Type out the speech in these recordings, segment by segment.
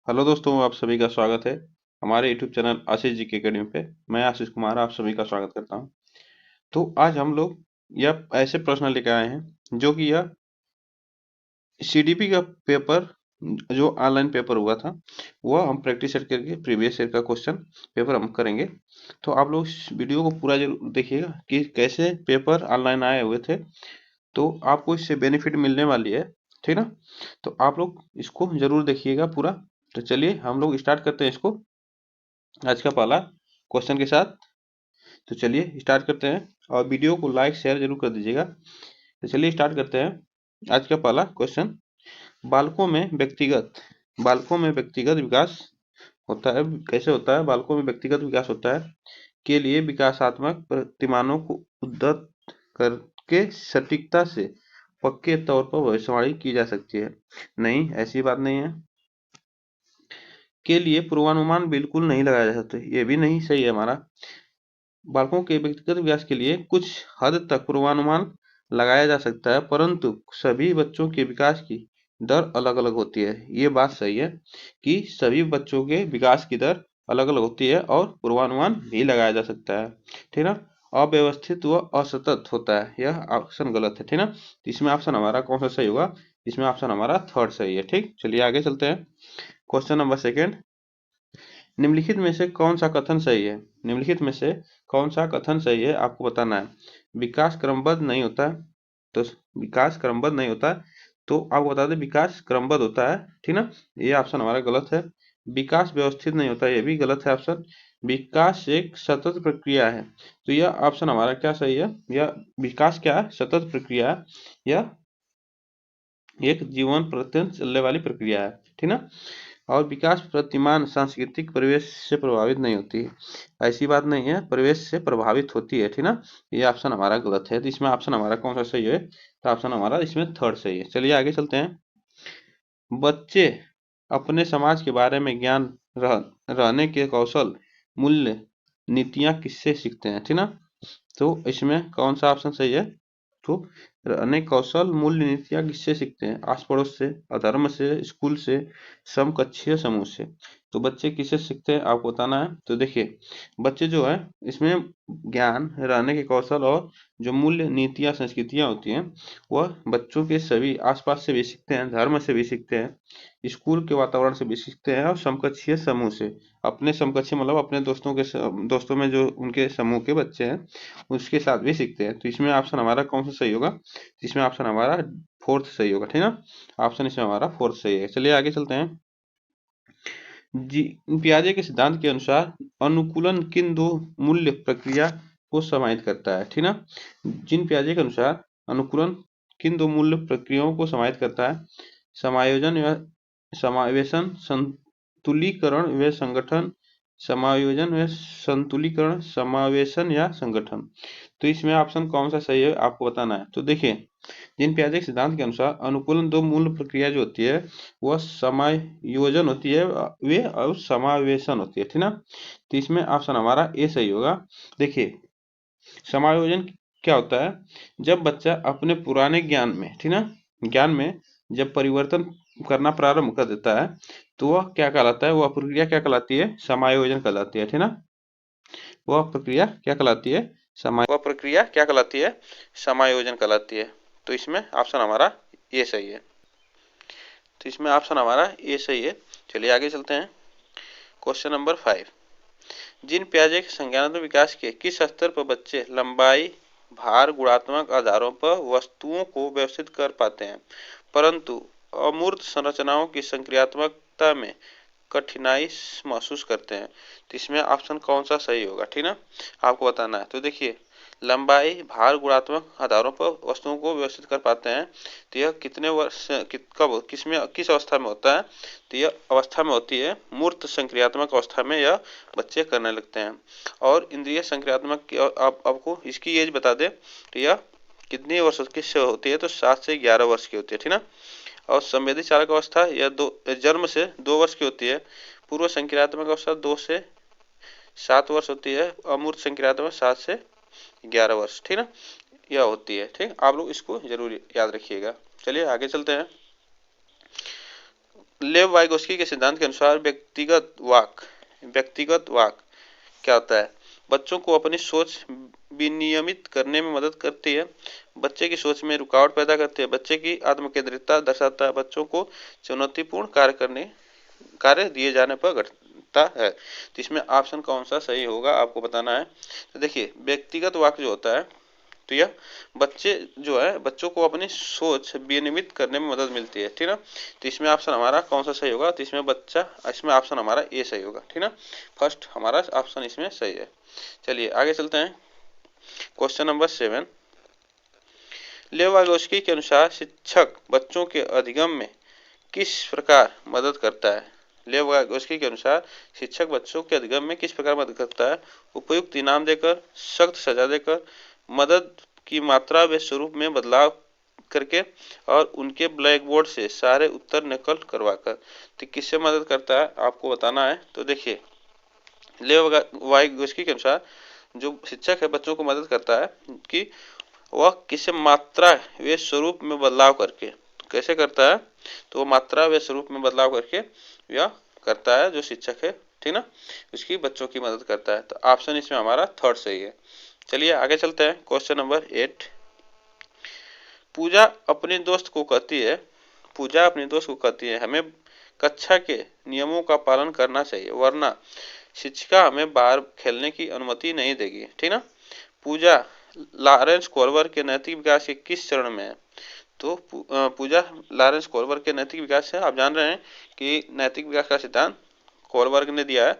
Hello दोस्तों, आप सभी का स्वागत है हमारे यूट्यूब चैनल आशीष जी की अकेडमी पे। मैं आशीष कुमार आप सभी का स्वागत करता हूं। तो आज हम लोग यह ऐसे प्रश्न लेकर आए हैं जो कि यह सीडीपी का पेपर जो ऑनलाइन पेपर हुआ था वह हम प्रैक्टिस करके प्रीवियस ईयर का क्वेश्चन पेपर हम करेंगे। तो आप लोग इस वीडियो को पूरा जरूर देखिएगा कि कैसे पेपर ऑनलाइन आए हुए थे, तो आपको इससे बेनिफिट मिलने वाली है, ठीक ना। तो आप लोग इसको जरूर देखिएगा पूरा। तो चलिए हम लोग स्टार्ट करते हैं इसको आज का पहला क्वेश्चन के साथ। तो चलिए स्टार्ट करते हैं और वीडियो को लाइक शेयर जरूर कर दीजिएगा। तो चलिए स्टार्ट करते हैं आज का पहला क्वेश्चन। बालकों में व्यक्तिगत बालकों में व्यक्तिगत विकास होता है, कैसे होता है? बालकों में व्यक्तिगत विकास होता है के लिए विकासात्मक प्रतिमानों को उद्धृत करके सटीकता से पक्के तौर पर भविष्यवाणी की जा सकती है। नहीं, ऐसी बात नहीं है। के लिए पूर्वानुमान बिल्कुल नहीं लगाया जा सकता, ये भी नहीं सही है हमारा। बालकों के व्यक्तिगत विकास के लिए कुछ हद तक पूर्वानुमान लगाया जा सकता है, परंतु सभी बच्चों के विकास की दर अलग-अलग होती है। ये बात सही है कि सभी बच्चों के विकास की दर अलग-अलग होती है और पूर्वानुमान भी लगाया जा सकता है, ठीक ना। अव्यवस्थित व असतत होता है, यह ऑप्शन गलत है, ठीक ना। इसमें ऑप्शन हमारा कौन सा सही होगा? इसमें ऑप्शन हमारा थर्ड सही है, ठीक। चलिए आगे चलते हैं। Question number second. निम्नलिखित में से कौन सा कथन सही है? निम्नलिखित में से कौन सा कथन सही है आपको बताना है। विकास क्रमबद्ध नहीं होता है, तो विकास क्रमबद्ध नहीं होता है, तो आपको बता दें विकास क्रमबद्ध होता है, ठीक ना। ये ऑप्शन हमारा गलत है। विकास व्यवस्थित नहीं होता, ये भी गलत है ऑप्शन। विकास एक सतत प्रक्रिया है, तो यह ऑप्शन हमारा क्या सही है? यह विकास क्या है? सतत प्रक्रिया है। यह एक जीवन पर्यंत चलने वाली प्रक्रिया है, ठीक ना। और विकास प्रतिमान सांस्कृतिक परिवेश से प्रभावित नहीं होती है, ऐसी बात नहीं है, परिवेश से प्रभावित होती है, ठीक ना। ये ऑप्शन हमारा गलत है, तो इसमें ऑप्शन हमारा कौन सा सही है? तो ऑप्शन हमारा इसमें थर्ड सही है। चलिए आगे चलते हैं। बच्चे अपने समाज के बारे में ज्ञान रहने के कौशल, मूल्य, नीतियां किससे सीखते हैं, ठीक ना। तो इसमें कौन सा ऑप्शन सही है? तो अनेक कौशल मूल्य नीतियां किससे सीखते हैं? आस पड़ोस से, अधर्म से, स्कूल से, समकक्षीय समूह से। तो बच्चे किससे सीखते हैं आपको बताना है। तो देखिए बच्चे जो है इसमें ज्ञान, रहने के कौशल और जो मूल्य नीतियां संस्कृतियां होती हैं वह बच्चों के सभी आसपास से भी सीखते हैं, धर्म से भी सीखते हैं, स्कूल के वातावरण से भी सीखते हैं और समकक्षीय समूह से। अपने समकक्षीय मतलब अपने दोस्तों में जो उनके समूह के बच्चे हैं उसके साथ भी सीखते हैं। तो इसमें ऑप्शन हमारा कौन सा सही होगा? इसमें ऑप्शन हमारा फोर्थ सही होगा, ठीक ना। ऑप्शन इसमें हमारा फोर्थ सही है। चलिए आगे चलते हैं। जी, पियाजे के सिद्धांत के अनुसार अनुकूलन किन दो मूल्य प्रक्रिया को समाहित करता है, ठीक ना। जिन पियाजे के अनुसार अनुकूलन किन दो मूल्य प्रक्रियाओं को समाहित करता है? समायोजन या समावेशन, संतुलीकरण व संगठन। समायोजन व संतुलीकरण, समावेशन या संगठन। तो इसमें ऑप्शन कौन सा सही है आपको बताना है। तो देखिए जिन पियाजे के सिद्धांत के अनुसार अनुकूलन दो मूल प्रक्रिया जो होती है वह समायोजन होती है वे और समावेशन होती है, ठीक ना। तो इसमें ऑप्शन हमारा ए सही होगा। देखिए समायोजन क्या होता है? जब बच्चा अपने पुराने ज्ञान में, ठीक ना, ज्ञान में जब परिवर्तन करना प्रारंभ कर देता है तो वह क्या कहलाता है? वह प्रक्रिया क्या कहलाती है? समायोजन कहलाती है, ठीक ना। वह प्रक्रिया क्या कहलाती है? समायोजन कहलाती है। तो इसमें ऑप्शन हमारा ये सही है। तो इसमें ऑप्शन हमारा ये सही है। चलिए आगे चलते हैं। Question number 5। जिन पियाजे के संज्ञानात्मक विकास के किस स्तर पर बच्चे लंबाई, भार, गुणात्मक आधारों पर वस्तुओं को व्यवस्थित कर पाते हैं, परंतु अमूर्त संरचनाओं की संक्रियात्मकता में कठिनाई महसूस करते हैं? तो इसमें ऑप्शन कौन सा सही होगा, ठीक ना, आपको बताना है। तो देखिए लंबाई, भार, गुणात्मक आधारों पर वस्तुओं को व्यवस्थित कर पाते हैं, तो यह कितने वर्ष कब किसमें किस अवस्था में होता है? तो यह अवस्था में होती है मूर्त संक्रियात्मक अवस्था में यह बच्चे करने लगते हैं। और इंद्रिय संक्रियात्मक की आपको इसकी एज बता दें तो यह कितने वर्ष की से होती है? तो 7 से 11 वर्ष की होती है, ठीक ना। और संवेदी चालक अवस्था यह जन्म से 2 वर्ष की होती है। पूर्व संक्रियात्मक अवस्था 2 से 7 वर्ष होती है। अमूर्त संक्रियात्मक 7 से 11 वर्ष, ठीक ना, यह होती है, ठीक। आप लोग इसको जरूर याद रखिएगा। चलिए आगे चलते हैं। लेव वाइगोस्की के सिद्धांत के अनुसार व्यक्तिगत वाक क्या होता है? बच्चों को अपनी सोच विनियमित करने में मदद करती है, बच्चे की सोच में रुकावट पैदा करती है, बच्चे की आत्मकेंद्रितता दर्शाता है, बच्चों को चुनौतीपूर्ण कार्य दिए जाने पर घटता है। तो इसमें ऑप्शन कौन सा सही होगा आपको बताना है। तो देखिए, व्यक्तिगत वाक जो होता है, तो यह बच्चों को अपनी सोच विनियमित करने में मदद मिलती है, ठीक ना। तो इसमें ऑप्शन हमारा कौन सा सही होगा? तो इसमें ऑप्शन हमारा ए सही होगा, ठीक ना। फर्स्ट हमारा ऑप्शन इसमें सही है। चलिए आगे चलते हैं। क्वेश्चन नंबर 7, लेव वाइगोस्की के अनुसार शिक्षक बच्चों के अधिगम में किस प्रकार मदद करता है? लेव वाइगोस्की के अनुसार शिक्षक बच्चों के अधिगम में किस प्रकार मदद करता है? उपयुक्त इनाम देकर, सख्त सजा देकर, मदद की मात्रा व स्वरूप में बदलाव करके, और उनके ब्लैक बोर्ड से सारे उत्तर नकल करवाकर। तो किससे मदद करता है आपको बताना है। तो देखिए, लेव वाइगोस्की के अनुसार जो शिक्षक है बच्चों को मदद करता है कि वह किसे मात्रा व स्वरूप में बदलाव करके। कैसे करता है? तो वो मात्रा व स्वरूप में बदलाव करके यह करता है जो शिक्षक है, ठीक ना, उसकी बच्चों की मदद करता है। तो ऑप्शन इसमें हमारा थर्ड सही है। चलिए आगे चलते हैं। क्वेश्चन नंबर 8, पूजा अपने दोस्त को कहती है हमें कक्षा के नियमों का पालन करना चाहिए, वरना शिक्षिका हमें बाहर खेलने की अनुमति नहीं देगी, ठीक ना। पूजा लॉरेंस कोल्बर के नैतिक विकास के किस चरण में है? तो पूजा लॉरेंस कोल्बर के नैतिक विकास से आप जान रहे हैं कि नैतिक विकास का सिद्धांत कोल्बर्ग ने दिया है।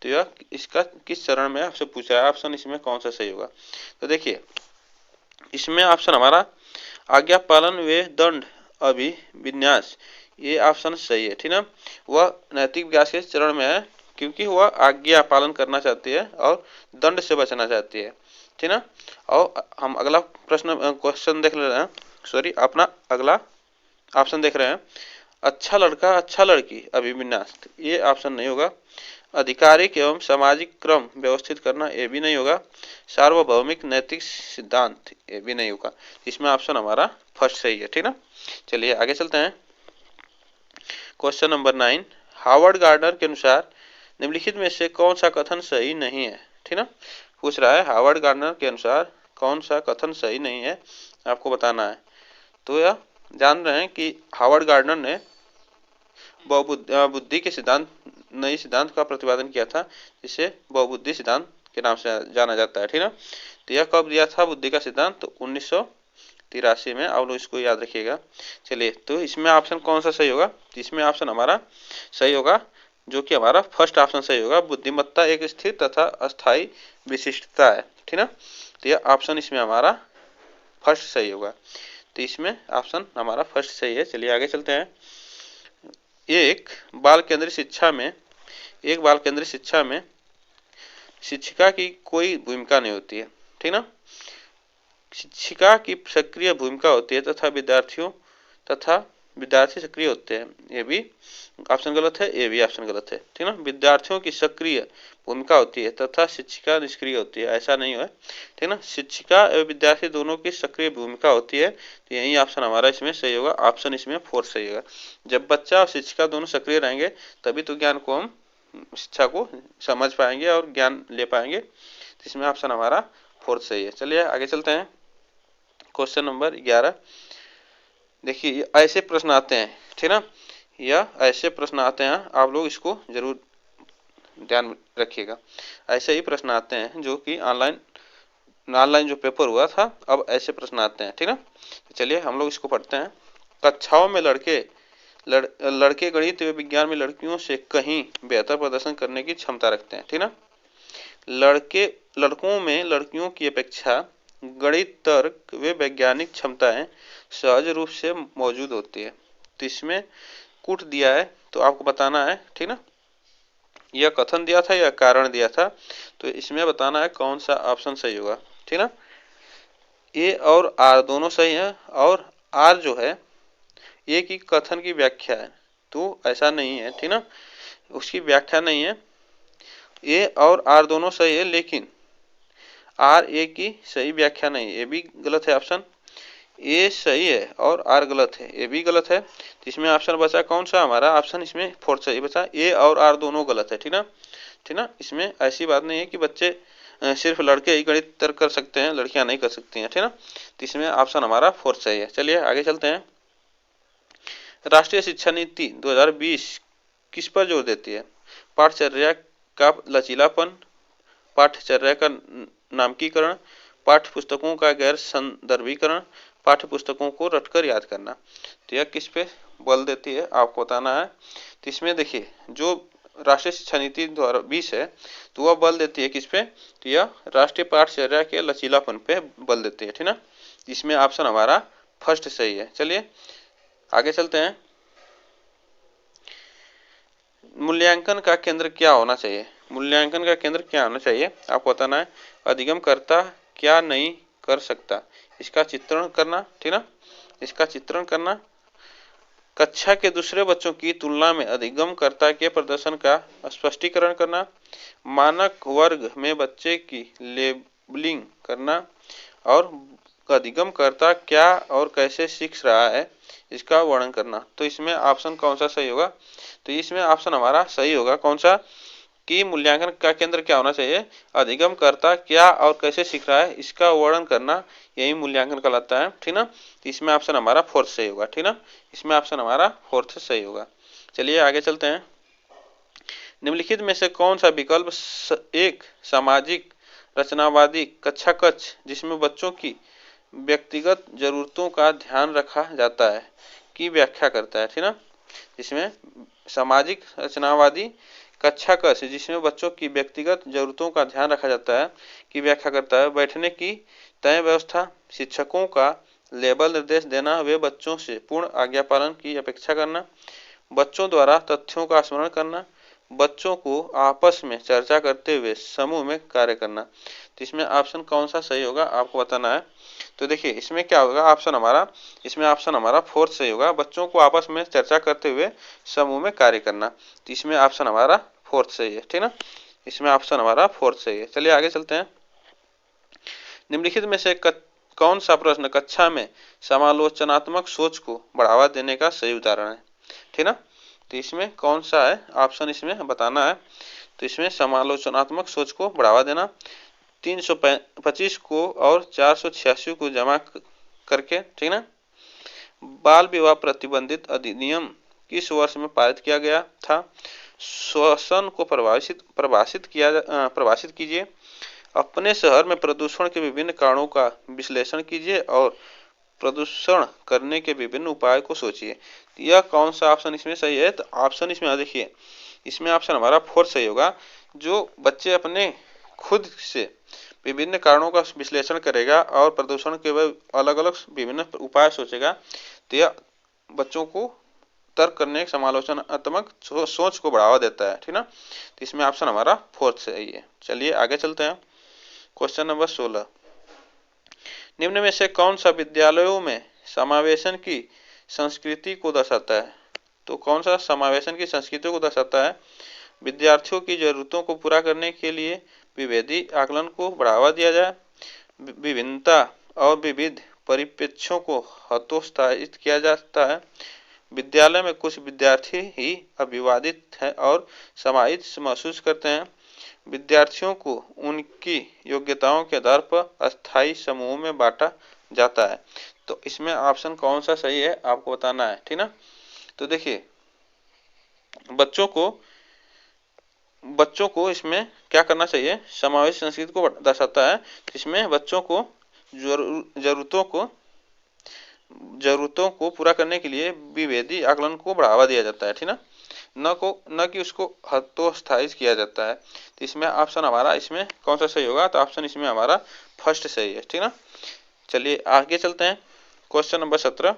तो यह इसका किस चरण में आपसे पूछ रहा है, ऑप्शन इसमें कौन सा सही होगा? तो देखिए, इसमें ऑप्शन हमारा आज्ञा पालन व दंड अभिविन्यास, ये ऑप्शन सही है, ठीक ना। वह नैतिक विकास के चरण में है क्योंकि वह आज्ञा पालन करना चाहती है और दंड से बचना चाहती है, ठीक ना। और हम अगला क्वेश्चन देख रहे हैं, सॉरी अपना अगला ऑप्शन देख रहे हैं, अच्छा लड़का अच्छा लड़की अभिविन्यास, ये ऑप्शन नहीं होगा। आधिकारिक एवं सामाजिक क्रम व्यवस्थित करना, ये भी नहीं होगा। सार्वभौमिक नैतिक सिद्धांत, ये भी नहीं होगा। इसमें ऑप्शन हमारा फर्स्ट सही है, ठीक ना। चलिए आगे चलते हैं। क्वेश्चन नंबर 9, हार्वर्ड गार्डनर के अनुसार निम्नलिखित में से कौन सा कथन सही नहीं है? ठीक ना, पूछ रहा है हार्वर्ड गार्डनर के अनुसार कौन सा कथन सही नहीं है, आपको बताना है। तो यह जान रहे हैं कि हार्वर्ड गार्डनर ने बहुबुद्धि के नई सिद्धांत का प्रतिपादन किया था, जिसे बहुबुद्धि सिद्धांत के नाम से जाना जाता है, ठीक ना। तो यह कब दिया था बुद्धि का सिद्धांत? तो 1983 में। आप लोग इसको याद रखिएगा। चलिए, तो इसमें ऑप्शन कौन सा सही होगा? तो इसमें ऑप्शन हमारा सही होगा, जो कि हमारा फर्स्ट ऑप्शन सही होगा। बुद्धिमत्ता एक स्थिर तथा अस्थायी विशिष्टता है, ठीक ना। तो यह ऑप्शन इसमें हमारा फर्स्ट सही होगा। तो इसमें ऑप्शन हमारा फर्स्ट सही है। चलिए आगे चलते हैं। एक बाल केंद्रित शिक्षा में शिक्षिका की कोई भूमिका नहीं होती है, ठीक ना। शिक्षिका की सक्रिय भूमिका होती है तथा विद्यार्थी सक्रिय होते हैं। ये भी ऑप्शन गलत है, ये भी ऑप्शन गलत है, ठीक ना। विद्यार्थियों की सक्रिय भूमिका होती है तथा शिक्षिका निष्क्रिय होती है, ऐसा नहीं है, ठीक ना। शिक्षिका एवं विद्यार्थी दोनों की सक्रिय भूमिका होती है। तो यही ऑप्शन हमारा इसमें सही होगा। ऑप्शन इसमें फोर्थ सही होगा। जब बच्चा और शिक्षिका दोनों सक्रिय रहेंगे तभी तो ज्ञान को हम शिक्षा को समझ पाएंगे और ज्ञान ले पाएंगे। तो इसमें ऑप्शन हमारा फोर्थ सही है। चलिए आगे चलते हैं। क्वेश्चन नंबर 11, देखिए ऐसे प्रश्न आते हैं, ठीक ना, या ऐसे प्रश्न आते हैं, आप लोग इसको जरूर ध्यान रखिएगा। ऐसे ही प्रश्न आते हैं जो कि ऑनलाइन जो पेपर हुआ था, अब ऐसे प्रश्न आते हैं, ठीक ना। तो चलिए हम लोग इसको पढ़ते हैं। कक्षाओं में लड़के गणित व विज्ञान में लड़कियों से कहीं बेहतर प्रदर्शन करने की क्षमता रखते हैं, ठीक ना। लड़कों में लड़कियों की अपेक्षा गणित, तर्क व वैज्ञानिक क्षमताएं सहज रूप से मौजूद होती है। तो इसमें कूट दिया है, तो आपको बताना है, ठीक ना। यह कथन दिया था या कारण दिया था, तो इसमें बताना है कौन सा ऑप्शन सही होगा, ठीक ना। ए और आर दोनों सही है, और आर जो है ए की कथन की व्याख्या है, तो ऐसा नहीं है, ठीक ना, उसकी व्याख्या नहीं है। ए और आर दोनों सही है, लेकिन आर ए की सही व्याख्या नहीं, ये भी गलत है ऑप्शन। ए सही है और आर गलत है, ए भी गलत है। तो इसमें ऑप्शन बचा कौन सा हमारा, ऑप्शन इसमें फोर्थ सही बचा, ए और आर दोनों गलत है। ठीक ना, ठीक ना। इसमें ऐसी बात नहीं है कि बच्चे सिर्फ लड़के ही गणित तर्क कर सकते हैं, लड़कियां नहीं कर सकती हैं। ठीक ना, तो इसमें ऑप्शन हमारा फोर्थ सही है। चलिए आगे चलते हैं। राष्ट्रीय शिक्षा नीति 2020 किस पर जोर देती है? पाठचर्या का लचीलापन, पाठ्यचर्या का नामकीकरण, पाठ्य पुस्तकों का गैर संदर्भीकरण, पाठ्य पुस्तकों को रटकर याद करना। तो यह किस पे बल देती है आपको बताना है। तो इसमें देखिए जो राष्ट्रीय शिक्षा नीति 2020 है तो वह बल देती है किस पे, तो यह राष्ट्रीय पाठचर्या के लचीलापन पे बल देती है। ठीक ना, इसमें ऑप्शन हमारा फर्स्ट सही है। चलिए आगे चलते हैं। मूल्यांकन का केंद्र क्या होना चाहिए? मूल्यांकन का केंद्र क्या होना चाहिए आपको बताना है। अधिगमकर्ता क्या नहीं कर सकता, इसका चित्रण करना। ठीक ना, इसका चित्रण करना। कक्षा के दूसरे बच्चों की तुलना में अधिगमकर्ता के प्रदर्शन का स्पष्टीकरण करना। मानक वर्ग में बच्चे की लेबलिंग करना और अधिगमकर्ता क्या और कैसे सीख रहा है इसका वर्णन करना। तो इसमें ऑप्शन कौन सा सही होगा, तो इसमें ऑप्शन हमारा सही होगा कौन सा, कि मूल्यांकन का केंद्र क्या होना चाहिए, अधिगमकर्ता क्या और कैसे सीख रहा है इसका वर्णन करना, यही मूल्यांकन कहलाता है। ठीक ना, तो इसमें ऑप्शन हमारा फोर्थ सही होगा। ठीक ना, इसमें ऑप्शन हमारा फोर्थ सही होगा। चलिए आगे चलते हैं। निम्नलिखित में से कौन सा विकल्प एक सामाजिक रचनावादी कक्षा कक्ष जिसमें बच्चों की व्यक्तिगत जरूरतों का ध्यान रखा जाता है की व्याख्या करता है? ठीक ना, इसमें सामाजिक रचनावादी कक्षा कक्ष जिसमें बच्चों की व्यक्तिगत जरूरतों का ध्यान रखा जाता है की व्याख्या करता है। बैठने की तय व्यवस्था, शिक्षकों का लेबल निर्देश देना, वे बच्चों से पूर्ण आज्ञा पालन की अपेक्षा करना, बच्चों द्वारा तथ्यों का स्मरण करना, बच्चों को आपस में चर्चा करते हुए समूह में कार्य करना। तो इसमें ऑप्शन कौन सा सही होगा आपको बताना है। तो देखिए इसमें क्या होगा ऑप्शन हमारा, इसमें ऑप्शन हमारा फोर्थ सही होगा, बच्चों को आपस में चर्चा करते हुए समूह में कार्य करना। तो इसमें ऑप्शन हमारा फोर्थ सही है। ठीक ना, इसमें ऑप्शन हमारा फोर्थ सही है। चलिए आगे चलते हैं। निम्नलिखित में से कौन सा प्रश्न कक्षा में समालोचनात्मक सोच को बढ़ावा देने का सही उदाहरण है? ठीक ना, तो इसमें कौन सा है ऑप्शन इसमें बताना है। तो इसमें समालोचनात्मक सोच को बढ़ावा देना, 325 को और 486 को जमा करके। ठीक ना, बाल विवाह प्रतिबंधित अधिनियम किस वर्ष में पारित किया गया था? श्वसन को परिभाषित कीजिए। अपने शहर में प्रदूषण के विभिन्न कारणों का विश्लेषण कीजिए और प्रदूषण करने के विभिन्न उपाय को सोचिए। यह कौन सा ऑप्शन इसमें सही है? तो ऑप्शन इसमें देखिए, इसमें ऑप्शन हमारा फोर्थ सही होगा। जो बच्चे अपने खुद से विभिन्न कारणों का विश्लेषण करेगा और प्रदूषण के अलग अलग विभिन्न उपाय सोचेगा, तो यह बच्चों को तर्क करने समालोचनात्मक सोच को बढ़ावा देता है। ठीक ना, तो इसमें ऑप्शन हमारा फोर्थ सही है। चलिए आगे चलते हैं। क्वेश्चन नंबर 16, निम्न में से कौन सा विद्यालयों में समावेशन की संस्कृति को दर्शाता है? तो कौन सा समावेशन की संस्कृति को दर्शाता है? विद्यार्थियों की जरूरतों को पूरा करने के लिए विभेदी आकलन को बढ़ावा दिया जाए, विभिन्नता और विविध परिप्रेक्ष्यों को हतोत्साहित किया जाता है, विद्यालय में कुछ विद्यार्थी ही अभिवादित है और समाहित महसूस करते हैं, विद्यार्थियों को उनकी योग्यताओं के आधार पर अस्थायी समूहों में बांटा जाता है। तो इसमें ऑप्शन कौन सा सही है आपको बताना है। ठीक ना, तो देखिए बच्चों को इसमें क्या करना चाहिए, समावेश संस्कृति को दर्शाता है। इसमें बच्चों को जरूरतों को पूरा करने के लिए विभेदी आकलन को बढ़ावा दिया जाता है। ठीक ना, न कि उसको हतोत्साहित किया जाता है। तो इसमें ऑप्शन हमारा इसमें कौन सा सही होगा, तो ऑप्शन इसमें हमारा फर्स्ट सही है। ठीक ना, चलिए आगे चलते हैं। क्वेश्चन नंबर 17,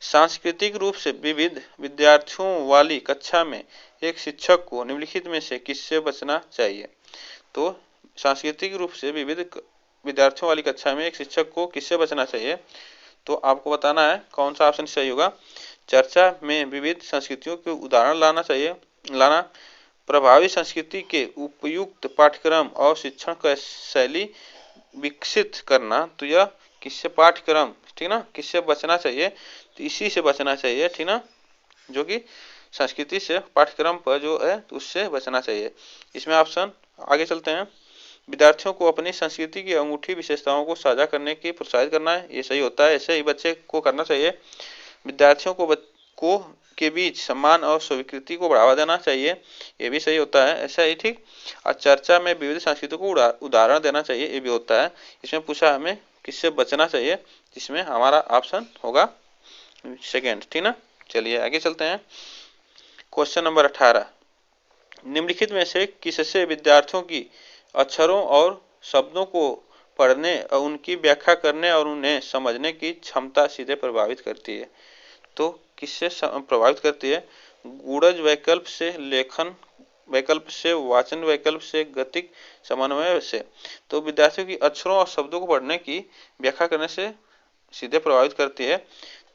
सांस्कृतिक रूप से विविध विद्यार्थियों वाली कक्षा में एक शिक्षक को निम्नलिखित में से किससे बचना चाहिए? तो सांस्कृतिक रूप से विविध विद्यार्थियों वाली कक्षा में एक शिक्षक को किससे बचना चाहिए? तो आपको बताना है कौन सा ऑप्शन सही होगा। चर्चा में विविध संस्कृतियों के उदाहरण लाना, प्रभावी संस्कृति के उपयुक्त पाठ्यक्रम और शिक्षण का शैली विकसित करना। तो यह किससे पाठ्यक्रम, ठीक ना, किससे बचना चाहिए, तो इसी से बचना चाहिए, ठीक ना, जो कि संस्कृति से पाठ्यक्रम पर जो है तो उससे बचना चाहिए। इसमें ऑप्शन आगे चलते हैं। विद्यार्थियों को अपनी संस्कृति की अनूठी विशेषताओं को साझा करने की प्रोत्साहित करना है, ये सही होता है, ऐसे ही बच्चे को करना चाहिए। विद्यार्थियों को के बीच सम्मान और स्वीकृति को बढ़ावा देना चाहिए, ये भी सही होता है, ऐसा ही ठीक। और चर्चा में विविध संस्कृतियों को उदाहरण देना चाहिए, ये भी होता है। इसमें पूछा हमें किससे बचना चाहिए, जिसमें हमारा ऑप्शन होगा सेकेंड, ठीक ना। चलिए आगे चलते हैं। क्वेश्चन नंबर 18, निम्नलिखित में से किससे विद्यार्थियों की अक्षरों और शब्दों को पढ़ने और उनकी व्याख्या करने और उन्हें समझने की क्षमता सीधे प्रभावित करती है। तो किससे प्रभावित करती है, गूढ़ज वैकल्प से, लेखन वैकल्प से, वाचन वैकल्प से, गतिक समन्वय से। तो विद्यार्थियों की अक्षरों और शब्दों को पढ़ने की व्याख्या करने से सीधे प्रभावित करती है।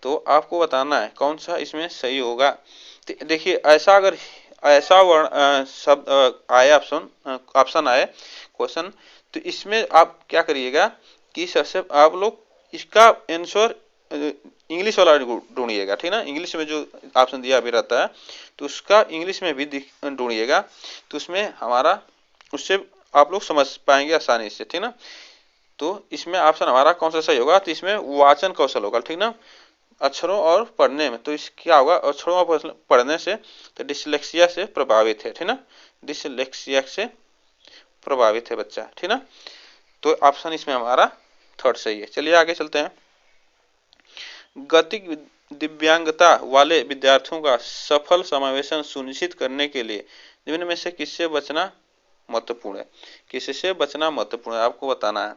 तो आपको बताना है कौन सा इसमें सही होगा। देखिए ऐसा अगर ऐसा शब्द आए ऑप्शन आए क्वेश्चन, तो इसमें आप क्या करिएगा कि सबसे आप लोग इसका आंसर इंग्लिश वाला ढूंढिएगा, ठीक ना। इंग्लिश में जो ऑप्शन दिया अभी रहता है तो उसका इंग्लिश में भी ढूंढिएगा, तो उसमें हमारा उससे आप लोग समझ पाएंगे आसानी से, ठीक ना। तो इसमें ऑप्शन हमारा कौन सा सही होगा, तो इसमें वाचन कौशल होगा, ठीक ना, अक्षरों और पढ़ने में। तो इस क्या होगा, अक्षरों और पढ़ने से तो डिसलेक्सिया से प्रभावित है, ठीक ना, डिसलेक्सिया से प्रभावित है बच्चा, ठीक ना। तो ऑप्शन इसमें हमारा थर्ड सही है। चलिए आगे चलते हैं। गतिक दिव्यांगता वाले विद्यार्थियों का सफल समावेशन सुनिश्चित करने के लिए निम्न में से किससे बचना महत्वपूर्ण है, किससे बचना महत्वपूर्ण है, आपको बताना है।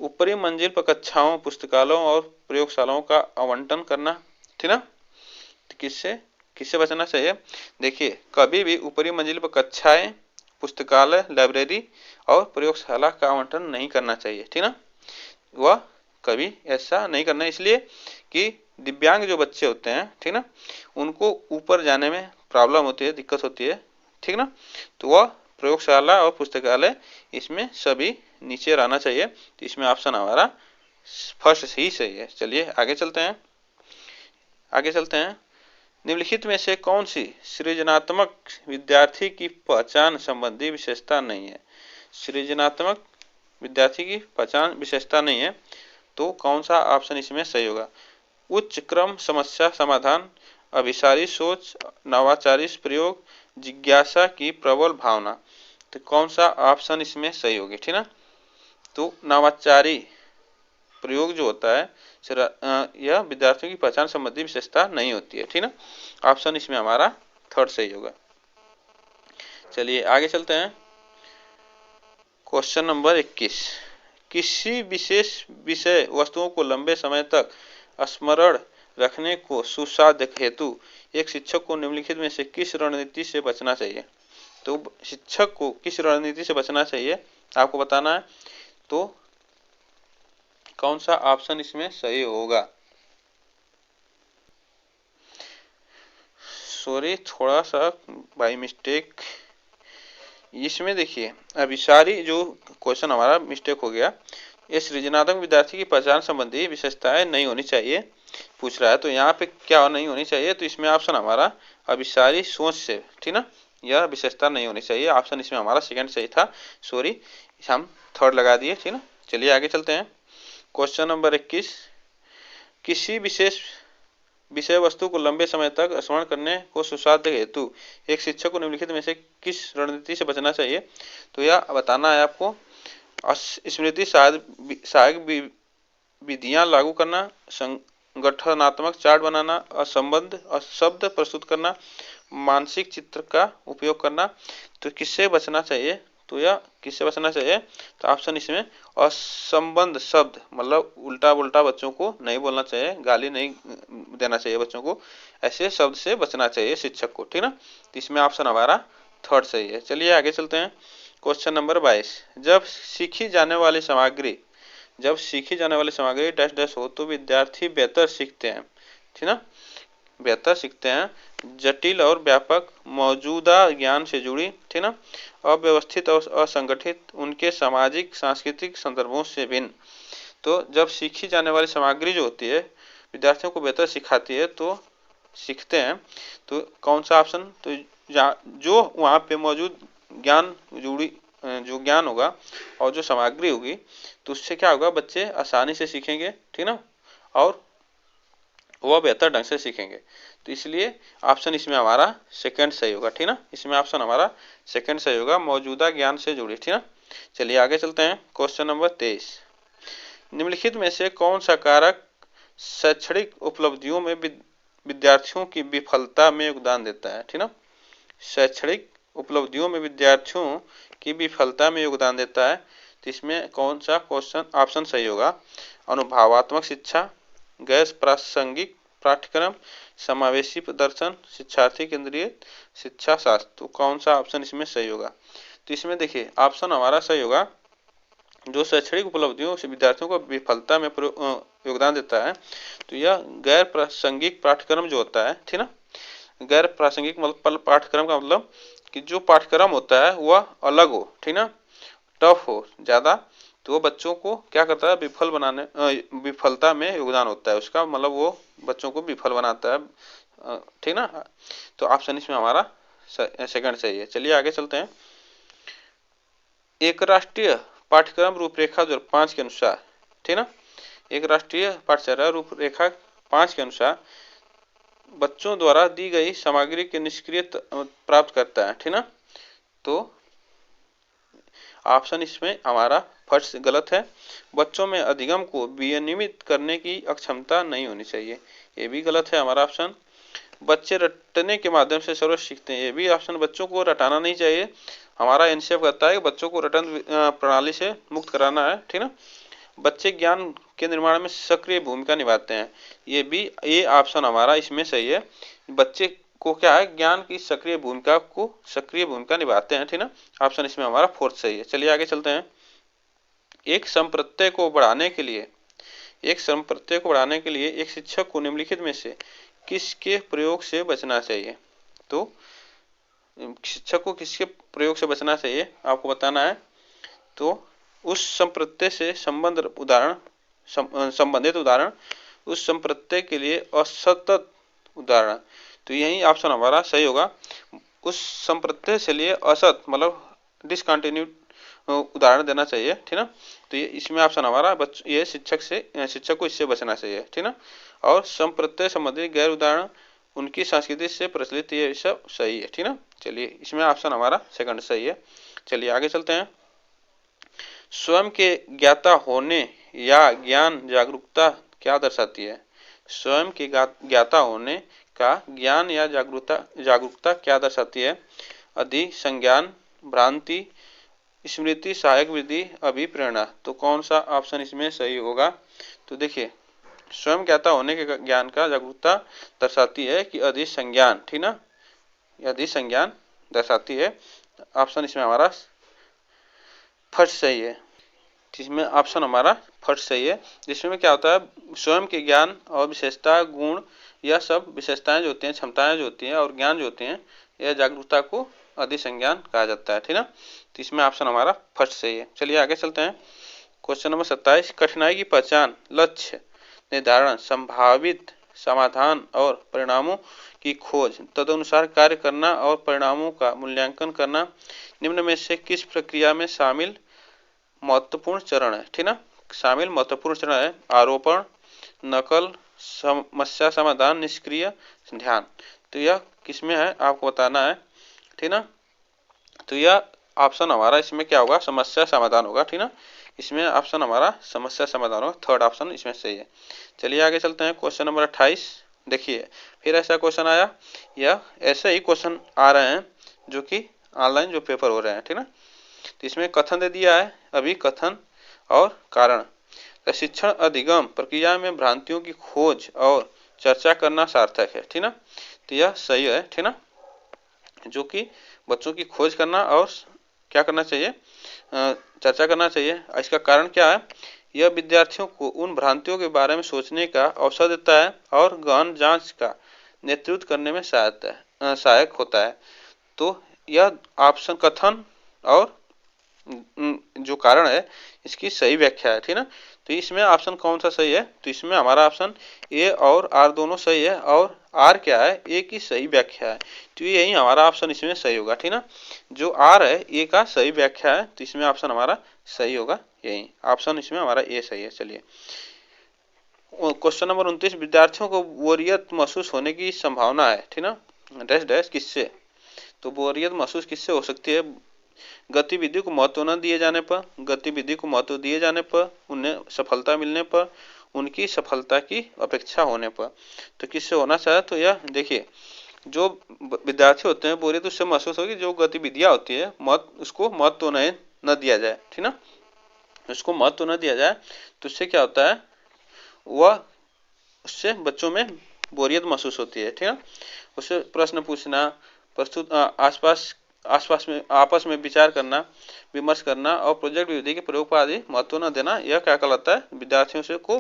ऊपरी मंजिल पर कक्षाओं, पुस्तकालयों और प्रयोगशालाओं का आवंटन करना, ठीक ना। तो किससे किससे बचना चाहिए, देखिए कभी भी ऊपरी मंजिल पर कक्षाएं, पुस्तकालय, लाइब्रेरी और प्रयोगशाला का आवंटन नहीं करना चाहिए, ठीक ना। वह कभी ऐसा नहीं करना, इसलिए कि दिव्यांग जो बच्चे होते हैं, ठीक ना, उनको ऊपर जाने में प्रॉब्लम होती है, दिक्कत होती है, ठीक ना। तो वह प्रयोगशाला और पुस्तकालय इसमें सभी नीचे रहना चाहिए। तो इसमें ऑप्शन हमारा फर्स्ट ही सही है। चलिए आगे चलते हैं। आगे चलते हैं। निम्नलिखित में से कौन सी सृजनात्मक विद्यार्थी की पहचान संबंधी विशेषता नहीं है, सृजनात्मक विद्यार्थी की पहचान विशेषता नहीं है, तो कौन सा ऑप्शन इसमें सही होगा। उच्च क्रम समस्या समाधान, अभिसारी सोच, नवाचारी प्रयोग, जिज्ञासा की प्रबल भावना। तो कौन सा ऑप्शन इसमें सही होगी, ठीक ना। तो नवाचारी प्रयोग जो होता है यह विद्यार्थियों की पहचान संबंधी विशेषता नहीं होती है, ठीक ना। ऑप्शन इसमें हमारा थर्ड सही होगा। चलिए आगे चलते हैं। क्वेश्चन नंबर 21, किसी विशेष विषय वस्तुओं को लंबे समय तक स्मरण रखने को सुसाध्य हेतु एक शिक्षक को निम्नलिखित में से किस रणनीति से बचना चाहिए। तो शिक्षक को किस रणनीति से बचना चाहिए आपको बताना है। तो कौन सा ऑप्शन इसमें सही होगा, सॉरी थोड़ा सा बाई मिस्टेक, इसमें देखिए अभिसारी जो क्वेश्चन हमारा मिस्टेक हो गया, ये सृजनात्मक विद्यार्थी की पहचान संबंधी विशेषताएं नहीं होनी चाहिए पूछ रहा है, तो यहाँ पे क्या नहीं होनी चाहिए, तो इसमें ऑप्शन हमारा अभिसारी सोच से, ठीक ना, यह विशेषता नहीं होनी चाहिए। ऑप्शन इसमें हमारा सेकंड सही था, सॉरी हम थर्ड लगा दिए, ठीक ना। चलिए आगे चलते हैं। क्वेश्चन नंबर 21, किसी विशेष विषय वस्तु को लंबे समय तक स्मरण करने को सुसाध्य हेतु एक शिक्षक को निम्नलिखित में से किस रणनीति से बचना चाहिए। तो यह बताना है आपको स्मृति सहायक विधियां लागू करना, संगठनात्मक चार्ट बनाना, असंबद्ध शब्द प्रस्तुत करना, मानसिक चित्र का उपयोग करना। तो किससे बचना चाहिए, तो यह किससे बचना चाहिए, तो ऑप्शन इसमें असंबद्ध शब्द, मतलब उल्टा उल्टा बच्चों को नहीं बोलना चाहिए, गाली नहीं देना चाहिए बच्चों को, ऐसे शब्द से बचना चाहिए शिक्षक को, ठीक ना। तो इसमें ऑप्शन हमारा थर्ड सही है। चलिए आगे चलते हैं। क्वेश्चन नंबर 22, जब सीखी जाने वाली सामग्री डैश डैश हो तो विद्यार्थी बेहतर सीखते हैं, ठीक ना, बेहतर सीखते हैं। जटिल और व्यापक मौजूदा ज्ञान से जुड़ी, ठीक ना, अव्यवस्थित और असंगठित, उनके सामाजिक सांस्कृतिक संदर्भों से भिन्न। तो जब सीखी जाने वाली सामग्री जो होती है विद्यार्थियों को बेहतर सिखाती है तो सीखते हैं। तो कौन सा ऑप्शन, तो जो वहाँ पे मौजूद ज्ञान जुड़ी जो ज्ञान होगा और जो सामग्री होगी तो उससे क्या होगा, बच्चे आसानी से सीखेंगे, ठीक ना, और वह बेहतर ढंग से सीखेंगे। तो इसलिए ऑप्शन इसमें हमारा सेकंड सही होगा, ठीक ना, इसमें ऑप्शन हमारा सेकंड सही होगा, मौजूदा ज्ञान से जुड़ी, ठीक ना। चलिए आगे चलते हैं। क्वेश्चन नंबर 23, निम्नलिखित में से कौन सा कारक शैक्षणिक उपलब्धियों में विद्यार्थियों की विफलता में योगदान देता है, ठीक ना। शैक्षणिक उपलब्धियों में विद्यार्थियों की विफलता में योगदान देता है, तो इसमें कौन सा क्वेश्चन ऑप्शन सही होगा, अनुभवात्मक शिक्षा, गैर प्रासंगिक पाठ्यक्रम, समावेशी प्रदर्शन, शिक्षार्थी केंद्रित शिक्षा शास्त्र। तो कौन सा ऑप्शन इसमें सही होगा, तो इसमें देखिए ऑप्शन हमारा सही होगा, जो शैक्षणिक उपलब्धियों से विद्यार्थियों को विफलता में योगदान देता है, तो यह गैर प्रासंगिक पाठ्यक्रम जो होता है, ठीक ना। गैर प्रासंगिक मतलब पाठ्यक्रम का मतलब कि जो पाठ्यक्रम होता है वह अलग हो, ठीक ना, टफ हो ज़्यादा, तो वो बच्चों को क्या करता है, विफलता में योगदान होता है उसका, मतलब वो बच्चों को विफल बनाता है, ठीक ना। तो ऑप्शन इसमें हमारा सेकंड सही है। चलिए आगे चलते हैं। एक राष्ट्रीय पाठ्यक्रम रूपरेखा 2005 के अनुसार, ठीक ना, एक राष्ट्रीय पाठ्यक्रम रूपरेखा 5 के अनुसार बच्चों द्वारा दी गई सामग्री के निष्क्रिय प्राप्त करता है, ठीक ना। तो ऑप्शन इसमें हमारा फर्स्ट गलत है, बच्चों में अधिगम को विनियमित करने की अक्षमता नहीं होनी चाहिए, ये भी गलत है हमारा ऑप्शन। बच्चे रटने के माध्यम से सर्व सीखते हैं, ये भी ऑप्शन, बच्चों को रटाना नहीं चाहिए, हमारा एनसीएफ कहता है कि बच्चों को रटन प्रणाली से मुक्त कराना है, ठीक ना। बच्चे ज्ञान के निर्माण में सक्रिय भूमिका निभाते हैं, ये ऑप्शन हमारा इसमें सही है, बच्चे को क्या है, ज्ञान की सक्रिय भूमिका निभाते हैं, ठीक ना। ऑप्शन इसमें हमारा फोर्थ सही है। चलिए आगे चलते हैं। एक संप्रत्यय को बढ़ाने के लिए एक शिक्षक को निम्नलिखित में से किसके प्रयोग से बचना चाहिए, तो शिक्षक को किसके प्रयोग से बचना चाहिए आपको बताना है। तो उस संप्रत्यय से संबंधित उदाहरण, उस संप्रत्यय के लिए असतत उदाहरण, तो यही ऑप्शन हमारा सही होगा, उस संप्रत्यय से लिए असत मतलब डिसकंटिन्यूड उदाहरण देना चाहिए, ठीक ना। तो ये इसमें ऑप्शन हमारा ये शिक्षक को इससे बचना चाहिए, ठीक ना। और संप्रत्यय संबंधी गैर उदाहरण उनकी संस्कृति से प्रचलित, ये सब सही है, ठीक ना। चलिए इसमें ऑप्शन हमारा सेकंड सही है। चलिए आगे चलते हैं। स्वयं के ज्ञाता होने या ज्ञान जागरूकता क्या दर्शाती है, स्वयं के ज्ञाता होने का ज्ञान या जागरूकता क्या दर्शाती है, अधिसंज्ञान, भ्रांति, स्मृति, सहायक वृद्धि, अभिप्रेरणा। तो कौन सा ऑप्शन इसमें सही होगा, तो देखिए स्वयं ज्ञाता होने के ज्ञान का जागरूकता दर्शाती है कि अधिसंज्ञान, ठीक ना, अधिसंज्ञान दर्शाती है, ऑप्शन इसमें हमारा फर्स्ट सही है, जिसमें ऑप्शन हमारा फर्स्ट सही है। जिसमें क्या होता है, स्वयं के ज्ञान और विशेषता, गुण, यह सब विशेषताएं जो होती हैं, क्षमताएं जो होती हैं और ज्ञान जो होते हैं, यह जागरूकता को अधिसंज्ञान कहा जाता है, ठीक ना। तो इसमें ऑप्शन हमारा फर्स्ट सही है। चलिए आगे चलते हैं। क्वेश्चन नंबर 27, कठिनाई की पहचान, लक्ष्य निर्धारण, संभावित समाधान और परिणामों की खोज, तदनुसार कार्य करना और परिणामों का मूल्यांकन करना निम्न में से किस प्रक्रिया में शामिल महत्वपूर्ण चरण है, ठीक ना। शामिल महत्वपूर्ण चरण है आरोपण, नकल, समस्या समाधान, निष्क्रिय ध्यान। तो यह किसमें है आपको बताना है, ठीक ना। तो यह ऑप्शन हमारा इसमें क्या होगा, समस्या समाधान होगा, ठीक ना। इसमें ऑप्शन हमारा समस्या समाधान होगा, थर्ड ऑप्शन इसमें सही है। चलिए आगे चलते हैं। क्वेश्चन नंबर 28, देखिए फिर ऐसा क्वेश्चन आया, या ऐसे ही क्वेश्चन आ रहे हैं जो कि ऑनलाइन जो पेपर हो रहे हैं, ठीक ना। तो इसमें कथन दे दिया है, अभी कथन और कारण, शिक्षण अधिगम प्रक्रिया में भ्रांतियों की खोज और चर्चा करना सार्थक है, ठीक ना। तो यह सही है, ठीक ना, जो कि बच्चों की खोज करना और क्या करना चाहिए, चर्चा करना चाहिए। इसका कारण क्या है, यह विद्यार्थियों को उन भ्रांतियों के बारे में सोचने का अवसर देता है और गहन जांच का नेतृत्व करने में सहायक होता है। तो यह ऑप्शन कथन और जो कारण है इसकी सही व्याख्या है, ठीक ना। तो इसमें ऑप्शन कौन सा सही है? तो इसमें हमारा ऑप्शन ए और आर दोनों सही है, और आर क्या है? ए की सही व्याख्या है, तो यही हमारा ऑप्शन इसमें सही होगा, ठीक ना। जो आर है ए का सही व्याख्या है, तो इसमें ऑप्शन हमारा सही होगा, यही ऑप्शन इसमें हमारा ए सही है। चलिए क्वेश्चन नंबर 29, विद्यार्थियों को बोरियत महसूस होने की संभावना है, ठीक ना, डैश डैश किससे? तो बोरियत महसूस किससे हो सकती है? गतिविधि को महत्व न दिए जाने पर, गतिविधि को महत्व दिए जाने पर, उन्हें सफलता मिलने पर, उनकी सफलता की अपेक्षा होने पर। तो किससे होना चाहिए? तो यह देखिए, जो विद्यार्थी होते हैं बोरियत उससे महसूस होगी जो गतिविधियां होती है उसको महत्व नहीं न दिया जाए, ठीक ना, उसको महत्व न दिया जाए, तो उससे क्या होता है? वह उससे बच्चों में बोरियत महसूस होती है, ठीक है। उससे प्रश्न पूछना, प्रस्तुत आसपास में आपस में विचार करना, विमर्श करना और प्रोजेक्ट विधि के प्रयोग पर आदि महत्व न देना, यह क्या कहलाता है? विद्यार्थियों से को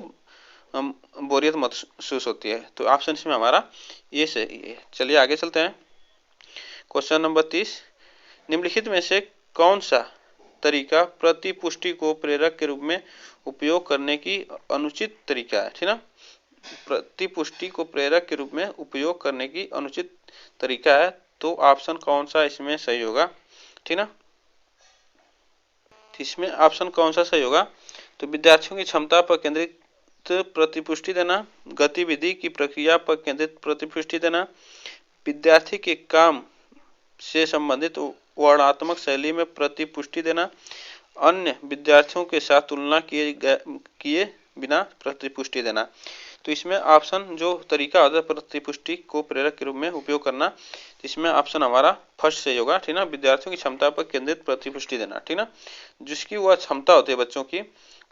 बोरियत महसूस होती है। तो ऑप्शन इसमें हमारा ये सही है। चलिए आगे चलते हैं। क्वेश्चन नंबर 30, निम्नलिखित में से कौन सा तरीका प्रतिपुष्टि को प्रेरक के रूप में उपयोग करने की अनुचित तरीका है, ठीक ना। प्रतिपुष्टि को प्रेरक के रूप में उपयोग करने की अनुचित तरीका है, तो ऑप्शन कौन सा इसमें सही होगा, ठीक ना। इसमें ऑप्शन कौन सा सही होगा? तो विद्यार्थियों की क्षमता पर केंद्रित प्रतिपुष्टि देना, गतिविधि की प्रक्रिया पर केंद्रित प्रतिपुष्टि देना, विद्यार्थी के काम से संबंधित वर्णनात्मक शैली में प्रतिपुष्टि देना, अन्य विद्यार्थियों के साथ तुलना किए बिना प्रतिपुष्टि देना। तो इसमें ऑप्शन जो तरीका होता है प्रतिपुष्टि को प्रेरक के रूप में उपयोग करना, इसमें ऑप्शन हमारा फर्स्ट सही होगा, ठीक ना। विद्यार्थियों की क्षमता पर केंद्रित प्रतिपुष्टि देना, ठीक ना, जिसकी वह क्षमता होती है बच्चों की,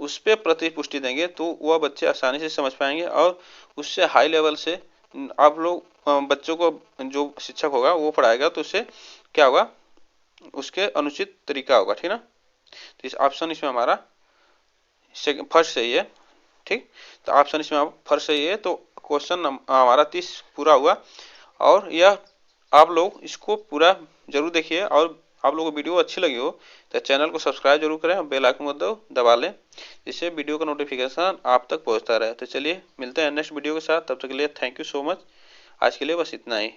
उस पर प्रतिपुष्टि देंगे तो वह बच्चे आसानी से समझ पाएंगे, और उससे हाई लेवल से आप लोग बच्चों को जो शिक्षक होगा वो पढ़ाएगा, तो उससे क्या होगा? उसके अनुचित तरीका होगा, ठीक ना। तो इस ऑप्शन इसमें हमारा फर्स्ट सही है, ठीक। तो ऑप्शन इसमें फर्स्ट सही है। तो क्वेश्चन हमारा 30 पूरा हुआ, और यह आप लोग इसको पूरा जरूर देखिए, और आप लोगों को वीडियो अच्छी लगी हो तो चैनल को सब्सक्राइब जरूर करें, बेल आइकन को दबा लें, जिससे वीडियो का नोटिफिकेशन आप तक पहुंचता रहे। तो चलिए मिलते हैं नेक्स्ट वीडियो के साथ, तब तक के लिए थैंक यू सो मच। आज के लिए बस इतना ही।